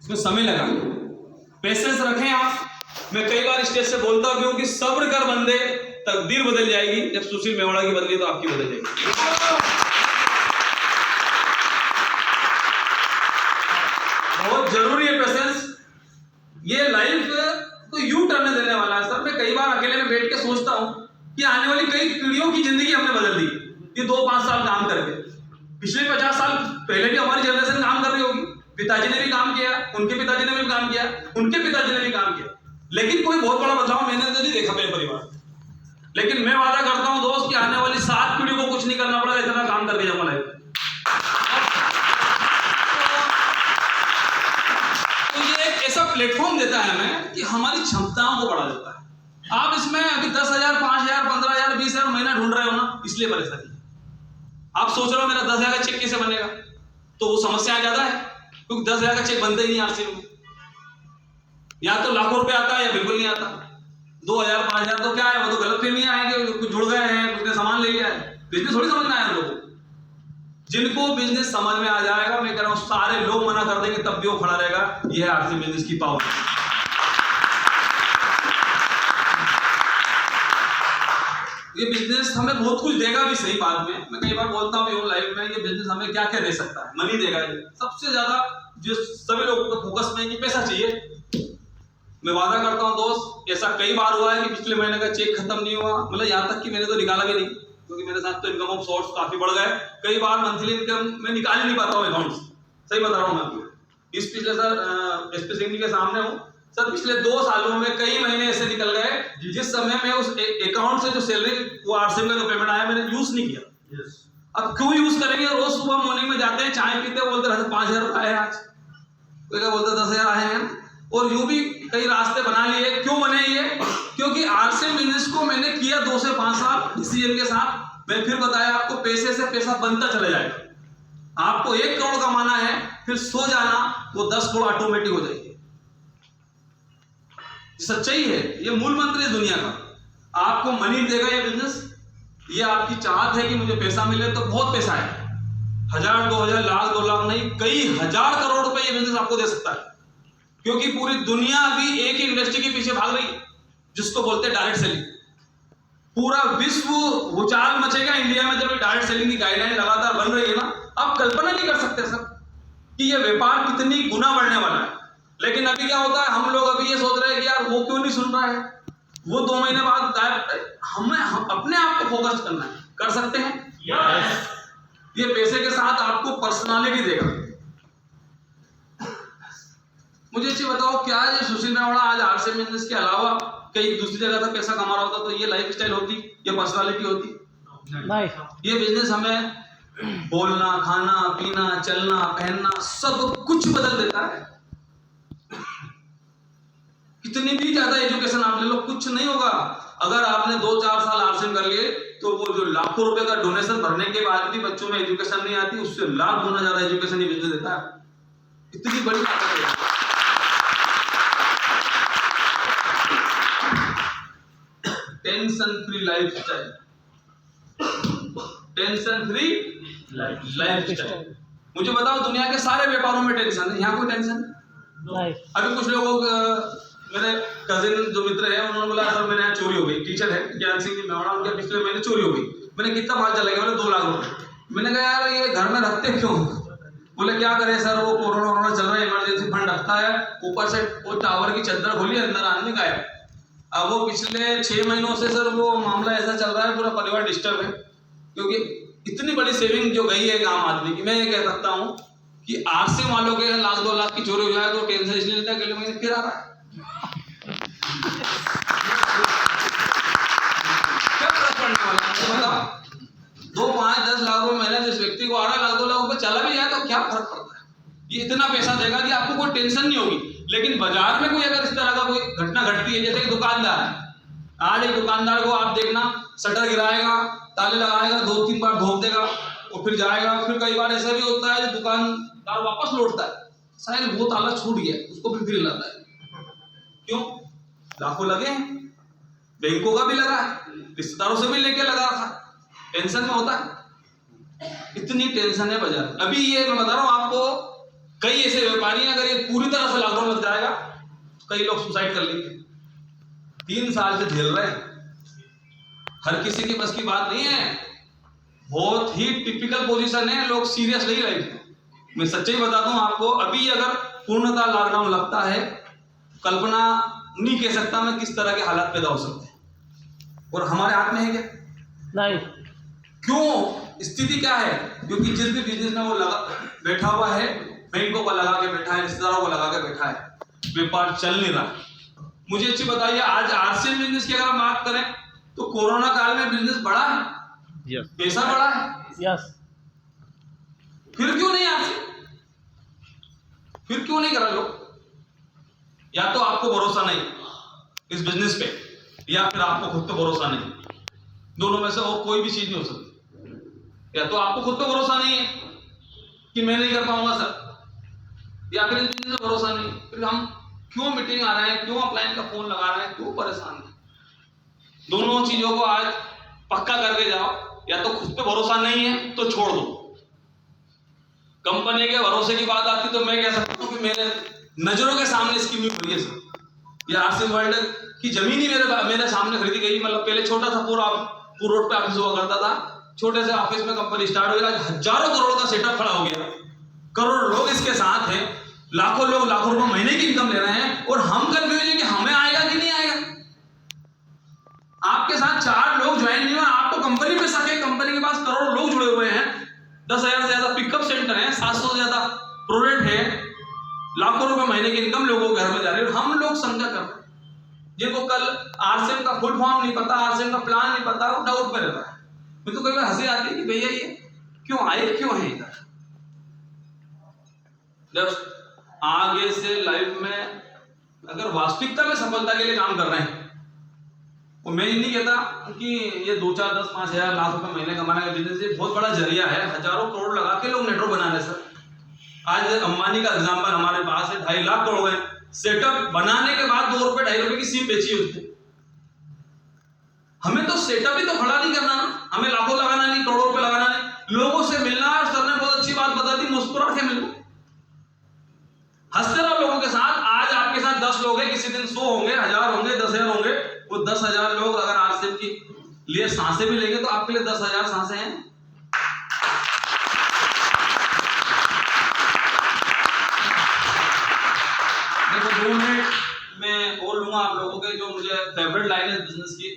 इसमें समय लगा, पेशेंस रखें आप। मैं कई बार स्टेज से बोलता हूं कि सब्र कर बंदे, तकदीर बदल जाएगी। जब सुशील मेवाड़ा की बदली तो आपकी बदल जाएगी। बहुत जरूरी है पेशेंस। ये लाइफ तो यू टर्न देने वाला है सर। मैं कई बार अकेले में बैठ के सोचता हूं कि आने वाली कई पीढ़ियों की जिंदगी हमने बदल दी ये 2-5 साल काम करके। पिछले 50 साल पहले भी हमारी जनरेशन काम कर रही होगी, पिताजी ने भी काम किया, उनके पिताजी ने भी काम किया, उनके पिताजी ने भी काम किया, लेकिन कोई बहुत बड़ा बदलाव मैंने तो नहीं देखा मेरे परिवार। लेकिन मैं वादा करता हूं दोस्त कि आने वाली 7 पीढ़ियों को कुछ नहीं करना पड़ा, इतना काम करके जाऊंगा लाइफ। तो ये एक ऐसा प्लेटफॉर्म देता है हमें कि हमारी क्षमताओं को बढ़ा देता है। आप इसमें अभी 10,000, 5,000, 15,000, 20,000 महीना ढूंढ रहे हो ना, इसलिए परेशानी। आप सोच रहे हो मेरा 10,000 का चेक कैसे बनेगा, तो वो समस्या ज्यादा है, क्योंकि 10,000 का चेक बनता ही नहीं आरसीएम में। या तो लाखों रुपए आता है या बिल्कुल नहीं आता। 2,000, 5,000 तो क्या है, वो तो गलत फहमियां आएंगे, कुछ जुड़ गए हैं, कुछ ने सामान ले लिया है। बिजनेस थोड़ी समझना है लोगों को। जिनको बिजनेस समझ में आ जाएगा, मैं कह रहा हूं सारे लोग मना कर देंगे तब भी वो खड़ा रहेगा। यह है आरसीएम बिजनेस की पावर। ये बिजनेस हमें बहुत कुछ देगा भी, सही बात में। मैं कई बार बोलता हूँ लाइफ में, ये बिजनेस हमें क्या क्या दे सकता है। मनी देगा, ये सबसे ज्यादा जो सभी लोगों को फोकस में कि पैसा चाहिए। मैं वादा करता हूं दोस्त, ऐसा कई बार हुआ है कि पिछले महीने का चेक खत्म नहीं हुआ, मतलब यहाँ तक कि मैंने तो निकाला भी नहीं, क्योंकि मेरे साथ तो इनकम ऑफ सोर्स काफी बढ़ गए। कई बार मंथली इनकम मैं निकाल ही नहीं पाता हूँ अकाउंट से, सही बता रहा हूँ मैं आपको। इस पिछले सर एसपी के सामने हूँ सर, पिछले 2 सालों में कई महीने ऐसे निकल गए जिस समय में उस अकाउंट से जो सैलरी वो आरसीएम का जो पेमेंट आया मैंने यूज नहीं किया। अब क्यों यूज करेंगे? रोज सुबह मॉर्निंग में जाते हैं, चाय पीते, बोलते रहते 5,000 रुपए आए आज, कोई क्या बोलते 10,000 आए हैं। और यूं भी कई रास्ते बना लिए। क्यों बने ये? क्योंकि आरसीएम बिजनेस को मैंने किया 2 से 5 साल डिसीजन के साथ। मैं फिर बताया आपको, पैसे से पैसा बनता चला जाएगा। आपको 1 करोड़ कमाना है, फिर सो जाना, वो 10 करोड़ ऑटोमेटिक हो जाएगी। सच्चाई है, ये मूल मंत्र है दुनिया का। आपको मनी देगा ये बिजनेस। ये आपकी चाहत है कि मुझे पैसा मिले, तो बहुत पैसा है। 1,000, 2,000, लाख, 2 लाख नहीं, कई हजार करोड़ रुपए ये बिजनेस आपको दे सकता है। क्योंकि पूरी दुनिया अभी एक ही इंडस्ट्री के पीछे भाग रही है, जिसको बोलते हैं डायरेक्ट सेलिंग। पूरा विश्व भूचाल मचेगा इंडिया में जब डायरेक्ट सेलिंग की गाइडलाइन लगातार बन रही है ना। आप कल्पना नहीं कर सकते सर कि ये व्यापार कितनी गुना बढ़ने वाला है। लेकिन अभी क्या होता है, हम लोग अभी ये सोच रहे हैं कि यार वो क्यों नहीं सुन रहा है, वो 2 महीने बाद गायब। हमें अपने आप को फोकस करना है। कर सकते हैं? yes. ये पैसे के साथ आपको पर्सनालिटी देगा। मुझे अच्छी बताओ, क्या ये सुशील मेवाड़ा आज आरसीएम बिजनेस के अलावा कहीं दूसरी जगह था पैसा कमा रहा होता तो ये लाइफस्टाइल होती, ये पर्सनालिटी होती? नहीं। ये बिजनेस हमें बोलना, खाना, पीना, चलना, पहनना, सब कुछ बदल देता है। कितनी भी ज्यादा एजुकेशन आप ले लो, कुछ नहीं होगा। अगर आपने 2-4 साल आरसीएम कर लिए, तो वो जो लाखों रुपए का डोनेशन भरने के बाद भी बच्चों में एजुकेशन नहीं आती, उससे लाख गुना ज्यादा एजुकेशन ये बिजनेस देता है। इतनी बड़ी ताकत है। Tension free lifestyle, tension free lifestyle. मुझे बताओ, दुनिया के सारे व्यापारों में टेंशन है, यहाँ कोई टेंशन नहीं। अभी कुछ लोगों मेरे कजिन जो मित्र है, उन्होंने बोला सर मेरे यहाँ चोरी हो गई। टीचर है ज्ञान सिंह जी मेवाड़ा, उनके पिछले महीने चोरी हो गई। मैंने कितना माल चला गया? बोले 2 लाख रुपए। मैंने कहा यार ये घर में रखते क्यों? बोले क्या करें सर, वो कोरोना चल रहा है, इमरजेंसी फंड रखता है, ऊपर से वो टावर की चद्दर खोली, अंदर आने का है। अब वो पिछले 6 महीनों से सर वो मामला ऐसा चल रहा है, पूरा परिवार डिस्टर्ब है। क्योंकि इतनी बड़ी सेविंग जो गई है आम आदमी की। मैं ये कह सकता हूँ कि आरसीएम वालों के 1,00,000, 2 लाख की चोरी हो जाए तो टेंशन इसलिए लेता है, अगले महीने फिर आ रहा है। क्या फर्क पड़ने वाला है बताओ? 2, 5, 10 लाख रुपए महीने जिस व्यक्ति को आ रहा है, 1,00,000, 2 लाख रुपए चला भी जाए तो क्या फर्क पड़ता है? ये इतना पैसा देगा कि आपको कोई टेंशन नहीं होगी। लेकिन बाजार में कोई अगर इस तरह का कोई घटना घटती है, जैसे कि दुकानदार है, आज एक दुकानदार को आप देखना, शटर गिराएगा, ताले लगाएगा, 2-3 बार धोख देगा, और फिर जाएगा। फिर कई बार ऐसा भी होता है जो दुकानदार वापस लौटता है, शायद वो ताला छूट गया, उसको फिर लाता है। क्यों? लाखों लगे हैं, बैंकों का भी लगा है, रिश्तेदारों से भी लेके लगा रखा, टेंशन में होता है। इतनी टेंशन है बाजार। अभी ये मैं बता रहा हूँ आपको, कई ऐसे व्यापारी हैं, अगर ये पूरी तरह से लॉकडाउन लग जाएगा कई लोग सुसाइड कर लेंगे। 3 साल से झेल रहे हैं, हर किसी की बस की बात नहीं है। बहुत ही टिपिकल पोजीशन है, लोग सीरियस नहीं रहे। मैं सच्चाई बता दूं आपको, अभी अगर पूर्णतः लॉकडाउन लगता है, कल्पना नहीं कह सकता मैं किस तरह के हालात पैदा हो सकते हैं। और हमारे हाथ में है क्या? नहीं। क्यों? स्थिति क्या है? क्योंकि जिस भी बिजनेस में वो लगा बैठा हुआ है, बैंकों को लगा के बैठा है, रिश्तेदारों को लगा के बैठा है, व्यापार चल नहीं रहा। मुझे अच्छी बताइए, आज आरसीएम बिजनेस की अगर हम बात करें तो कोरोना काल में बिजनेस बढ़ा है, yes. पैसा बढ़ा है, yes. फिर क्यों नहीं आरसीएम? फिर क्यों नहीं करा लोग? या तो आपको भरोसा नहीं इस बिजनेस पे, या फिर आपको खुद पे भरोसा नहीं। दोनों में से और कोई भी चीज नहीं हो सकती। या तो आपको खुद पे भरोसा नहीं है कि मैं नहीं कर पाऊंगा सर, या फिर इस बिजनेस पे भरोसा नहीं। फिर हम क्यों मीटिंग आ रहे हैं, क्यों अपलाइन का फोन लगा रहे हैं, क्यों परेशान हैं? दोनों चीजों को आज पक्का करके जाओ। या तो खुद पे भरोसा नहीं है तो छोड़ दो। कंपनी के भरोसे की बात आती तो मैं कह सकता हूं कि मेरे नजरों के सामने स्कीम नहीं खुली है सर। ये आरसीएम वर्ल्ड की जमीन ही मेरे सामने खरीदी गई। मतलब पहले छोटा सा पूरा रोड पे ऑफिस हुआ करता था, छोटे से ऑफिस में कंपनी स्टार्ट हुई, आज हजारों करोड़ का सेटअप खड़ा हो गया। करोड़ लोग इसके साथ हैं, लाखों लोग लाखों रुपए महीने की इनकम ले रहे हैं, और हम कंफ्यूज हैं कि हमें आएगा कि नहीं आएगा। आपके साथ 4 लोग ज्वाइन नहीं हुए, आप तो कंपनी पे सके। कंपनी के पास करोड़ों लोग जुड़े हुए हैं, 10,000 से ज्यादा पिकअप सेंटर है, 700 से ज्यादा प्रोडक्ट है, लाखों रुपए महीने की इनकम लोगों के घर में जा रही है। हम लोग समझा कर रहे हैं, जिनको कल आरसीएम का फुल फॉर्म नहीं पता, आरसीएम का प्लान नहीं पता, वो डाउट में रहता है। मुझे तो कई बार हंसी आती है कि भैया ये क्यों आए, क्यों है इधर। जब आगे से लाइफ में अगर वास्तविकता में सफलता के लिए काम कर रहे हैं, और मैं ये नहीं कहता कि ये 2, 4, 10, 5,000 लाख रुपए महीने कमाने का बिजनेस ये बहुत बड़ा जरिया है। हजारों करोड़ लगा के लोग नेटवर्क बना रहे सर। आज अंबानी का एग्जांपल हमारे पास है, 2.5 लाख करोड़ है। सेटअप बनाने के बाद 2 रुपए 2.5 रुपए की सिम बेची है उसने। हमें तो सेटअप ही तो खड़ा नहीं करना ना, हमें लाखों लगाना नहीं, करोड़ों रुपए लगाना नहीं, लोगों से मिलना। और सर ने बहुत अच्छी बात बता दी, मुस्कुरा के मिलना, हंसते रहो लोगों के साथ। आज आपके साथ 10 लोग हैं, किसी दिन 100 होंगे, 1000 होंगे, 10,000 होंगे। वो 10,000 लोग अगर आरसीएम की लिए सांसें भी लेंगे तो आपके लिए 10,000 सांसें हैं। देखो 2 मिनट मैं और लूंगा आप लोगों के, जो मुझे फेवरेट लाइन है बिजनेस की।